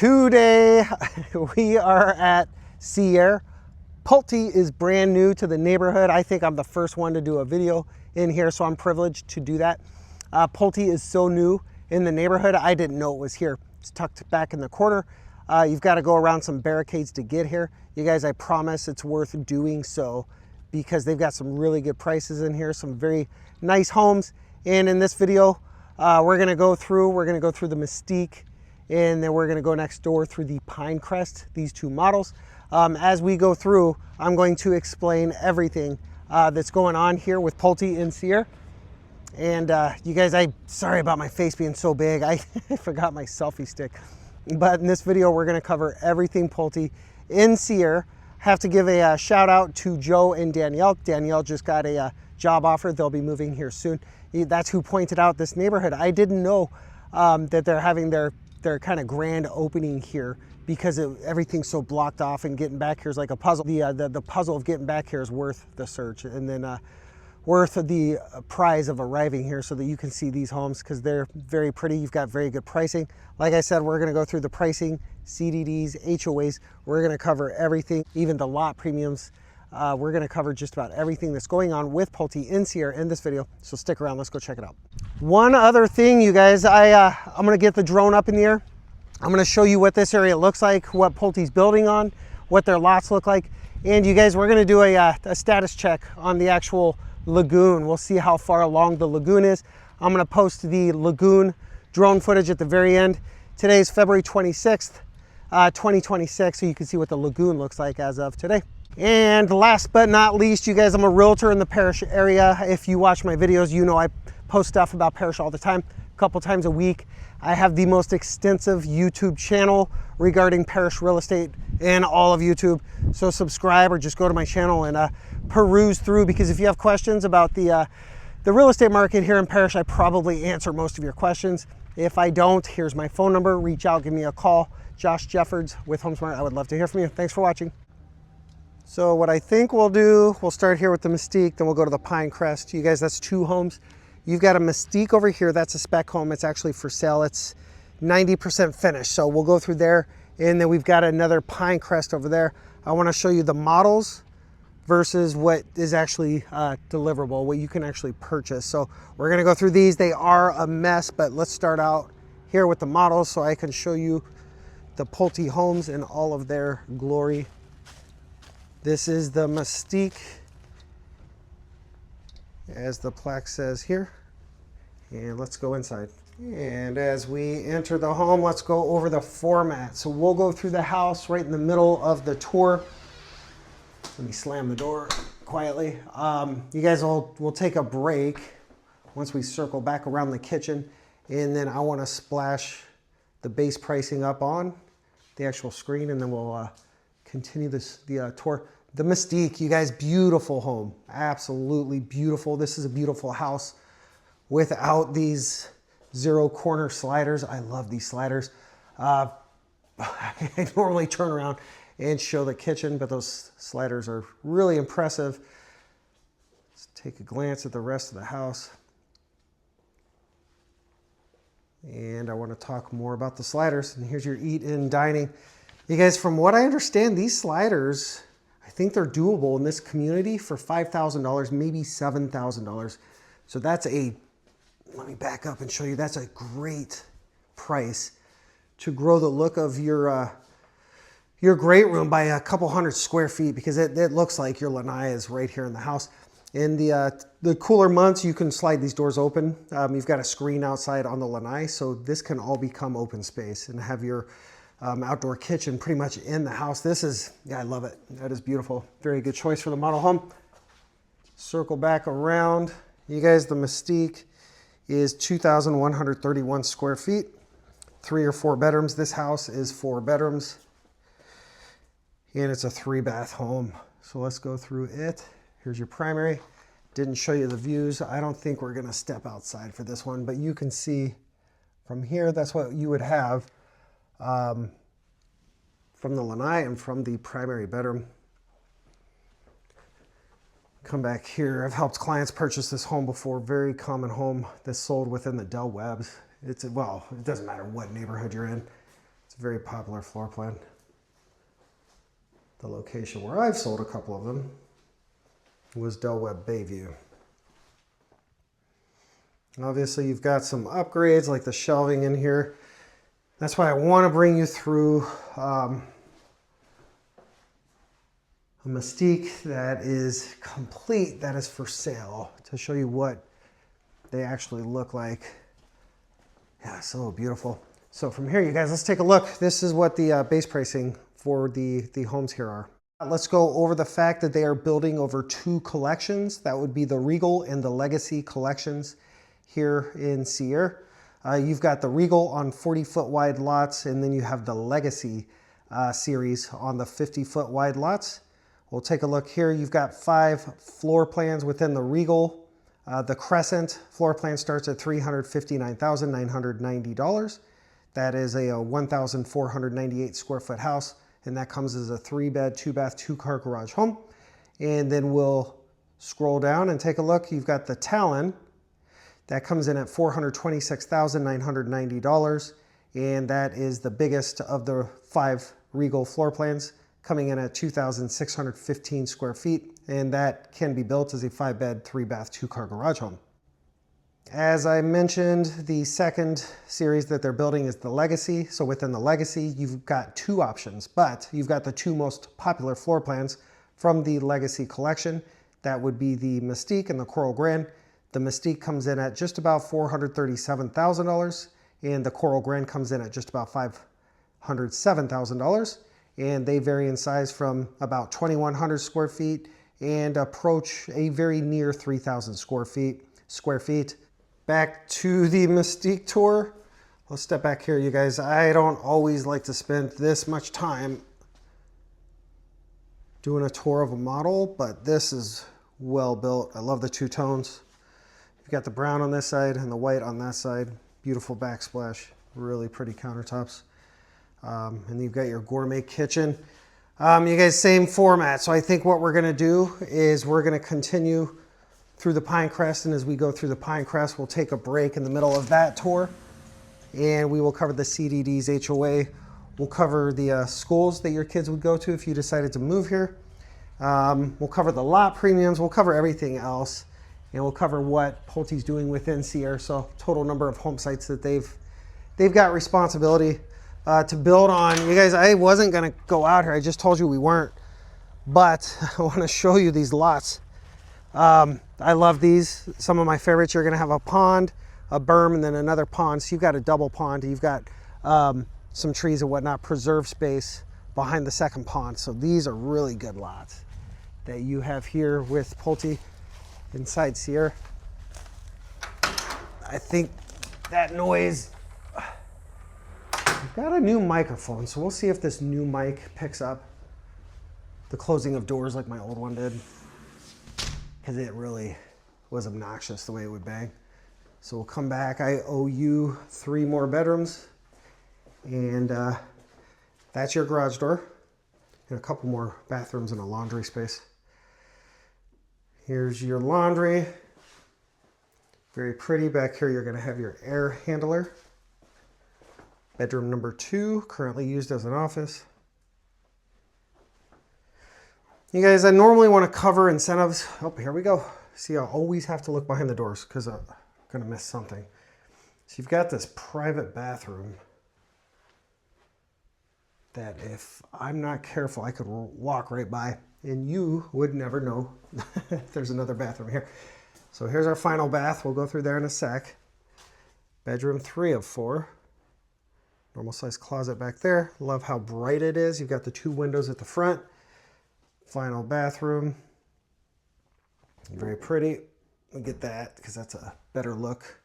Today we are at Seaire. Pulte is brand new to the neighborhood. I think I'm the first one to do a video in here, so I'm privileged to do that. Pulte is so new in the neighborhood, I didn't know it was here. It's tucked back in the corner. You've got to go around some barricades to get here. You guys, I promise it's worth doing so because they've got some really good prices in here, some very nice homes. And in this video, we're gonna go through the Mystique, and then we're gonna go next door through the Pinecrest, these two models. As we go through, I'm going to explain everything that's going on here with Pulte in Seaire. And you guys, I'm sorry about my face being so big. I forgot my selfie stick. But in this video, we're gonna cover everything Pulte in Seaire. Have to give a shout out to Joe and Danielle. Danielle just got a job offer. They'll be moving here soon. That's who pointed out this neighborhood. I didn't know that they're having their kind of grand opening here because everything's so blocked off, and getting back here is like a puzzle. The puzzle of getting back here is worth the search, and then worth the prize of arriving here so that you can see these homes because they're very pretty. You've got very good pricing. Like I said, we're gonna go through the pricing, CDDs, HOAs. We're gonna cover everything, even the lot premiums. We're gonna cover just about everything that's going on with Pulte in Seaire in this video. So stick around, let's go check it out. One other thing, you guys, I'm gonna get the drone up in the air. I'm gonna show you what this area looks like, what Pulte's building on, what their lots look like. And you guys, we're gonna do a status check on the actual lagoon. We'll see how far along the lagoon is. I'm gonna post the lagoon drone footage at the very end. Today's February 26th, 2026, so you can see what the lagoon looks like as of today. And last but not least, you guys, I'm a realtor in the Parrish area. If you watch my videos, you know I post stuff about Parrish all the time, a couple times a week. I have the most extensive YouTube channel regarding Parrish real estate in all of YouTube. So subscribe or just go to my channel and peruse through, because if you have questions about the real estate market here in Parrish, I probably answer most of your questions. If I don't, here's my phone number. Reach out, give me a call. JoshuaJeffords with HomeSmart. I would love to hear from you. Thanks for watching. So what I think we'll do, we'll start here with the Mystique, then we'll go to the Pinecrest. You guys, that's two homes. You've got a Mystique over here. That's a spec home. It's actually for sale. It's 90% finished. So we'll go through there. And then we've got another Pinecrest over there. I want to show you the models versus what is actually deliverable, what you can actually purchase. So we're going to go through these. They are a mess, but let's start out here with the models so I can show you the Pulte homes in all of their glory. This is the Mystique, as the plaque says here. And let's go inside. And as we enter the home, let's go over the format. So we'll go through the house right in the middle of the tour. Let me slam the door quietly. You guys, we'll take a break once we circle back around the kitchen. And then I want to splash the base pricing up on the actual screen, and then we'll continue the tour. The Mystique, you guys, beautiful home. Absolutely beautiful. This is a beautiful house without these zero corner sliders. I love these sliders. I normally turn around and show the kitchen, but those sliders are really impressive. Let's take a glance at the rest of the house. And I want to talk more about the sliders. And here's your eat-in dining. You guys, from what I understand, these sliders, I think they're doable in this community for $5,000, maybe $7,000. So that's let me back up and show you, that's a great price to grow the look of your great room by a couple hundred square feet, because it looks like your lanai is right here in the house. In the cooler months, you can slide these doors open. You've got a screen outside on the lanai, so this can all become open space and have your outdoor kitchen pretty much in the house. This is, yeah, I love it. That is beautiful. Very good choice for the model home. Circle back around. You guys, the Mystique is 2,131 square feet, 3 or 4 bedrooms. This house is 4 bedrooms, and it's a 3-bath home. So let's go through it. Here's your primary. Didn't show you the views. I don't think we're gonna step outside for this one, but you can see from here, that's what you would have from the lanai and from the primary bedroom. Come back here. I've helped clients purchase this home before. Very common home that's sold within the Del Webbs. Well, it doesn't matter what neighborhood you're in. It's a very popular floor plan. The location where I've sold a couple of them was Del Webb Bayview. Obviously, you've got some upgrades like the shelving in here. That's why I want to bring you through a Mystique that is complete, that is for sale, to show you what they actually look like. Yeah, so beautiful. So from here, you guys, let's take a look. This is what the base pricing for the homes here are. Let's go over the fact that they are building over 2 collections. That would be the Regal and the Legacy collections here in Seaire. You've got the Regal on 40-foot wide lots, and then you have the Legacy series on the 50-foot wide lots. We'll take a look here. You've got 5 floor plans within the Regal. The Crescent floor plan starts at $359,990. That is a 1,498 square foot house, and that comes as a 3-bed, 2-bath, 2-car garage home. And then we'll scroll down and take a look. You've got the Talon. That comes in at $426,990, and that is the biggest of the 5 Regal floor plans, coming in at 2,615 square feet, and that can be built as a 5-bed, 3-bath, 2-car garage home. As I mentioned, the second series that they're building is the Legacy. So within the Legacy, you've got 2 options, but you've got the 2 most popular floor plans from the Legacy collection. That would be the Mystique and the Coral Grand. The Mystique comes in at just about $437,000, and the Coral Grand comes in at just about $507,000. And they vary in size from about 2,100 square feet and approach a very near 3,000 square feet. Back to the Mystique tour. Let's step back here, you guys. I don't always like to spend this much time doing a tour of a model, but this is well built. I love the 2 tones. You've got the brown on this side and the white on that side. Beautiful backsplash, really pretty countertops. And then you've got your gourmet kitchen. You guys, same format. So I think what we're gonna do is we're gonna continue through the Pinecrest, and as we go through the Pinecrest, we'll take a break in the middle of that tour, and we will cover the CDDs, HOA. We'll cover the schools that your kids would go to if you decided to move here. We'll cover the lot premiums. We'll cover everything else, and we'll cover what Pulte's doing within Seaire. So total number of home sites that they've got responsibility to build on. You guys, I wasn't gonna go out here. I just told you we weren't, but I wanna show you these lots. I love these. Some of my favorites. You're gonna have a pond, a berm, and then another pond. So you've got a double pond. You've got some trees and whatnot, preserve space behind the second pond. So these are really good lots that you have here with Pulte inside Seaire. I think that noise, I've got a new microphone, so we'll see if this new mic picks up the closing of doors like my old one did, because it really was obnoxious the way it would bang. So we'll come back. I owe you 3 more bedrooms, and that's your garage door, and a couple more bathrooms and a laundry space. Here's your laundry. Very pretty. Back here, you're gonna have your air handler. Bedroom number 2, currently used as an office. You guys, I normally want to cover incentives. Oh, here we go. See, I always have to look behind the doors because I'm going to miss something. So you've got this private bathroom that if I'm not careful, I could walk right by and you would never know there's another bathroom here. So here's our final bath. We'll go through there in a sec. Bedroom 3 of 4. Normal size closet back there. Love how bright it is. You've got the 2 windows at the front. Final bathroom. Very pretty. We'll get that because that's a better look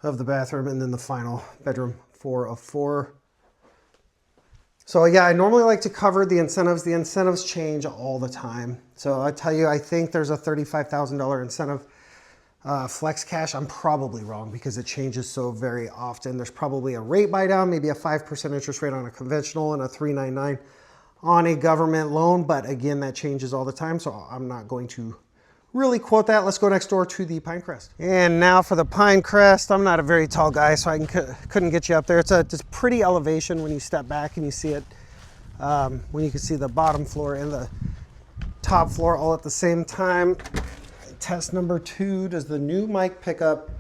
of the bathroom. And then the final bedroom 4 of 4. So yeah, I normally like to cover the incentives. The incentives change all the time. So I tell you, I think there's a $35,000 incentive flex cash. I'm probably wrong because it changes so very often. There's probably a rate buy down, maybe a 5% interest rate on a conventional and a 3.99 on a government loan. But again, that changes all the time. So I'm not going to really quote that. Let's go next door to the Pinecrest. And now for the Pinecrest. I'm not a very tall guy, so I couldn't get you up there. It's a just pretty elevation when you step back and you see it. When you can see the bottom floor and the top floor all at the same time. Test number 2, does the new mic pick up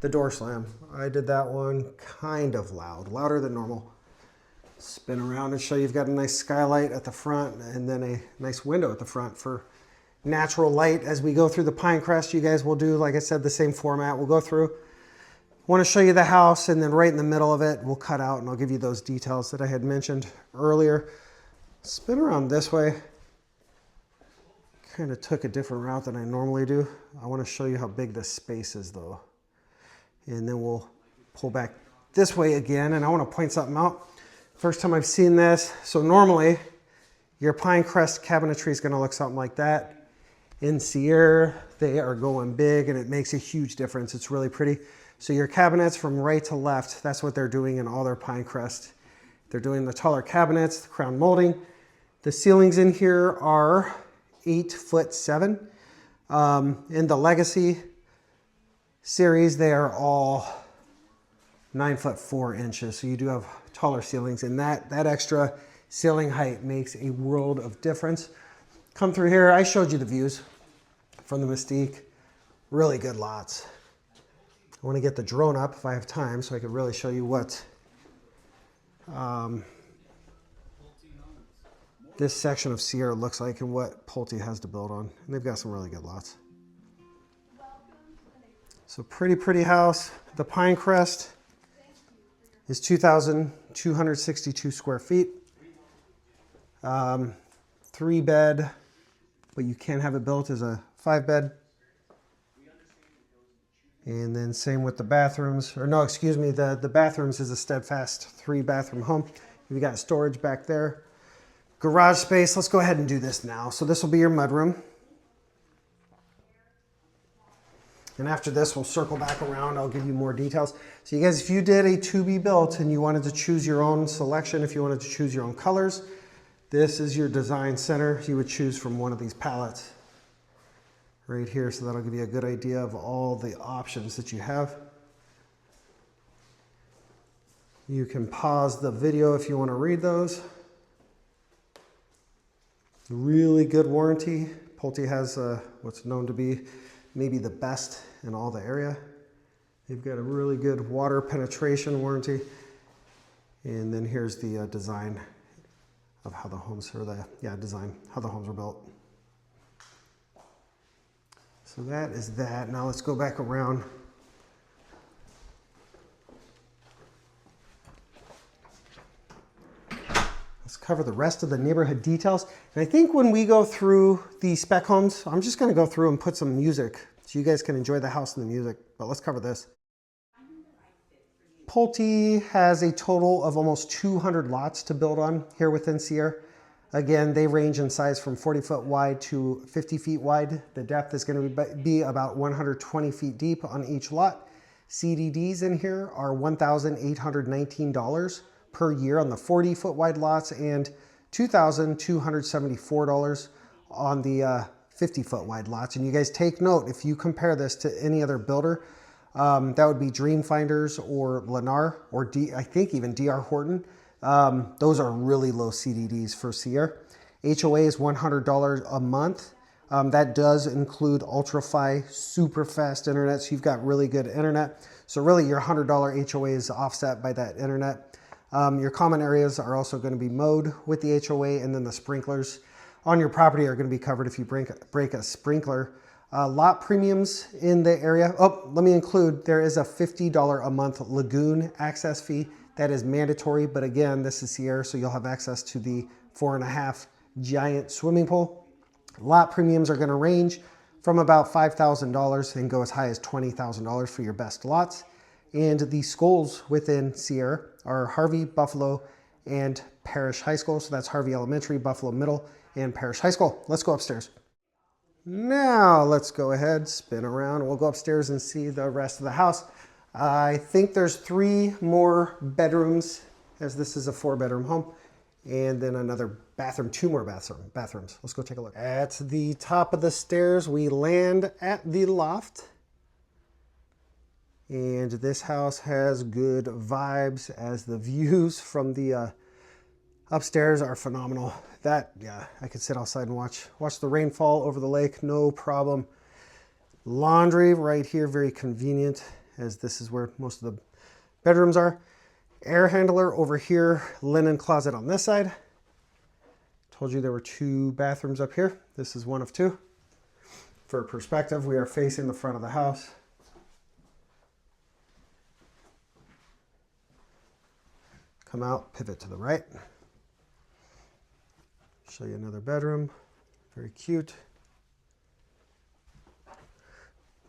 the door slam? I did that one kind of loud, louder than normal. Spin around and show you've got a nice skylight at the front and then a nice window at the front for natural light. As we go through the Pinecrest, you guys will do, like I said, the same format. We'll go through, want to show you the house, and then right in the middle of it, we'll cut out and I'll give you those details that I had mentioned earlier. Spin around this way. Kind of took a different route than I normally do. I want to show you how big this space is though. And then we'll pull back this way again, and I want to point something out. First time I've seen this. So normally your Pinecrest cabinetry is going to look something like that. In Seaire, they are going big and it makes a huge difference. It's really pretty. So your cabinets from right to left, that's what they're doing in all their Pinecrest. They're doing the taller cabinets, the crown molding. The ceilings in here are 8'7". In the Legacy series, they are all 9'4". So you do have taller ceilings, and that extra ceiling height makes a world of difference. Come through here. I showed you the views from the Mystique. Really good lots. I want to get the drone up if I have time so I can really show you what this section of Seaire looks like and what Pulte has to build on. And they've got some really good lots. So pretty house. The Pinecrest is 2,262 square feet. 3-bed, but you can have it built as a 5-bed. And then same with the bathrooms, or no, excuse me, the bathrooms is a steadfast 3-bathroom home. You've got storage back there. Garage space, let's go ahead and do this now. So this will be your mudroom. And after this, we'll circle back around. I'll give you more details. So you guys, if you did a to-be built and you wanted to choose your own selection, if you wanted to choose your own colors, this is your design center. You would choose from one of these palettes right here. So that'll give you a good idea of all the options that you have. You can pause the video if you want to read those. Really good warranty. Pulte has what's known to be maybe the best in all the area. They've got a really good water penetration warranty. And then here's the design of how the homes, or how the homes are built. So that is that. Now let's go back around. Let's cover the rest of the neighborhood details. And I think when we go through the spec homes, I'm just going to go through and put some music so you guys can enjoy the house and the music. But let's cover this. Pulte has a total of almost 200 lots to build on here within Seaire. Again, they range in size from 40 foot wide to 50 feet wide. The depth is going to be about 120 feet deep on each lot. CDDs in here are $1,819 per year on the 40 foot wide lots and $2,274 on the 50 foot wide lots. And you guys take note, if you compare this to any other builder, that would be Dreamfinders or Lennar or I think even DR Horton. Those are really low CDDs for Seaire. HOA is $100 a month. That does include ultra-fi, super fast internet, so you've got really good internet. So really your $100 HOA is offset by that internet. Your common areas are also going to be mowed with the HOA, and then the sprinklers on your property are going to be covered if you break a sprinkler. Lot premiums in the area. Oh, let me include, there is a $50 a month lagoon access fee. That is mandatory, but again, this is Seaire, so you'll have access to the 4.5 giant swimming pool. Lot premiums are going to range from about $5,000 and go as high as $20,000 for your best lots. And the schools within Seaire are Harvey, Buffalo, and Parrish High School. So that's Harvey Elementary, Buffalo Middle, and Parrish High School. Let's go upstairs. Now let's go ahead, spin around, and we'll go upstairs and see the rest of the house. I think there's 3 more bedrooms, as this is a 4-bedroom home, and then another bathroom, 2 more bathrooms. Let's go take a look. At the top of the stairs, we land at the loft. And this house has good vibes, as the views from the upstairs are phenomenal. Yeah, I could sit outside and watch the rainfall over the lake, no problem. Laundry right here, very convenient, as this is where most of the bedrooms are. Air handler over here, linen closet on this side. Told you there were 2 bathrooms up here. This is one of 2. For perspective, we are facing the front of the house. Come out, pivot to the right. Show you another bedroom, very cute.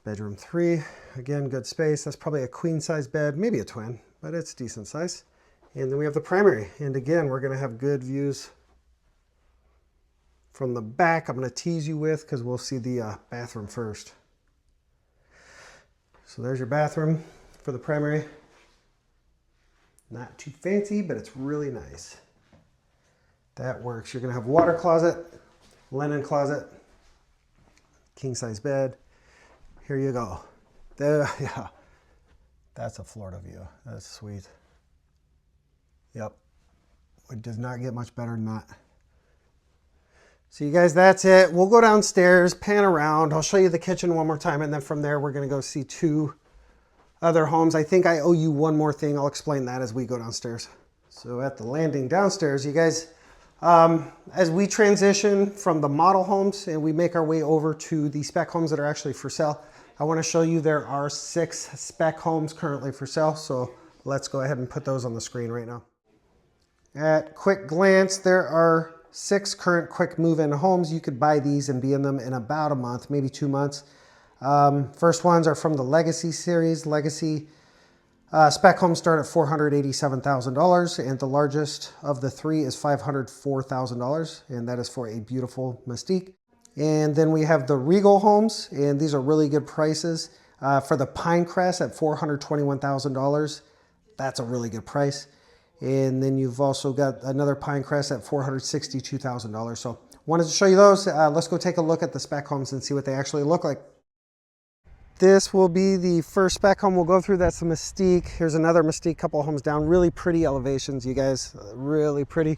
Bedroom 3, again, good space. That's probably a queen size bed, maybe a twin, but it's decent size. And then we have the primary. And again, we're gonna have good views from the back. I'm gonna tease you with, because we'll see the bathroom first. So there's your bathroom for the primary. Not too fancy, but it's really nice. That works. You're gonna have water closet, linen closet, king size bed. Here you go. There, yeah. That's a Florida view. That's sweet. Yep. It does not get much better than that. So you guys, that's it. We'll go downstairs, pan around. I'll show you the kitchen one more time, and then from there, we're gonna go see 2 other homes. I think I owe you one more thing. I'll explain that as we go downstairs. So at the landing downstairs, you guys, as we transition from the model homes and we make our way over to the spec homes that are actually for sale, I want to show you there are 6 spec homes currently for sale. So let's go ahead and put those on the screen right now. At quick glance, there are 6 current quick move-in homes. You could buy these and be in them in about a month, maybe 2 months. First ones are from the Legacy series. Legacy spec homes start at $487,000, and the largest of the 3 is $504,000, and that is for a beautiful Mystique. And then we have the Regal homes, and these are really good prices. For the Pinecrest at $421,000, that's a really good price. And then you've also got another Pinecrest at $462,000. So wanted to show you those. Let's go take a look at the spec homes and see what they actually look like. This will be the first spec home we'll go through. That's the Mystique. Here's another Mystique, couple of homes down. Really pretty elevations, you guys. Really pretty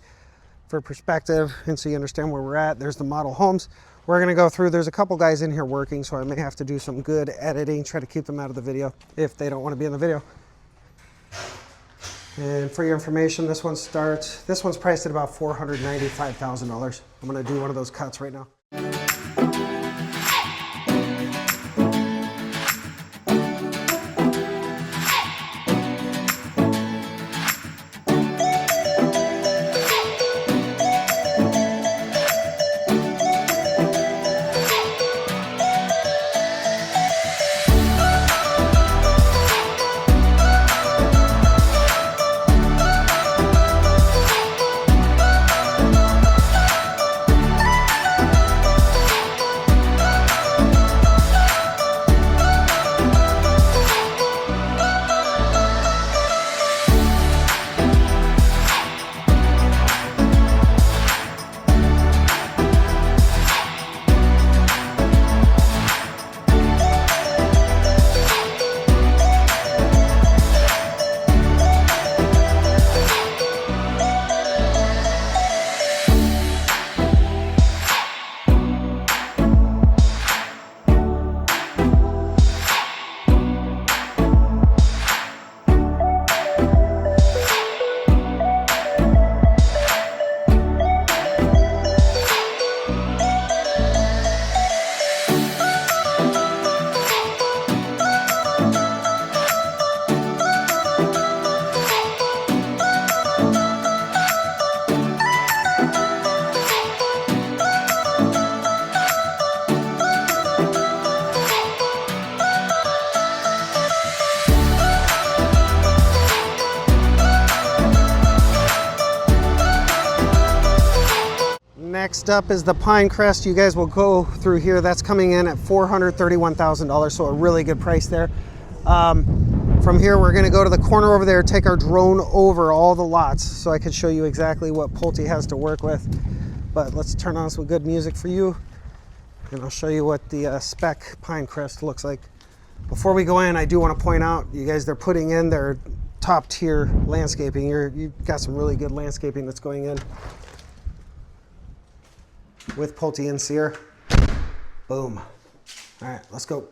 for perspective, and so you understand where we're at. There's the model homes. We're gonna go through. There's a couple guys in here working, so I may have to do some good editing, try to keep them out of the video if they don't want to be in the video. And for your information, this one's priced at about $495,000. I'm gonna do one of those cuts right now. Next up is the Pinecrest. You guys will go through here. That's coming in at $431,000, so a really good price there. From here, we're gonna go to the corner over there, take our drone over all the lots so I can show you exactly what Pulte has to work with. But let's turn on some good music for you, and I'll show you what the Spec Pinecrest looks like. Before we go in, I do want to point out, you guys, they're putting in their top tier landscaping. You've got some really good landscaping that's going in with Pulte and Seaire. Boom. All right, let's go.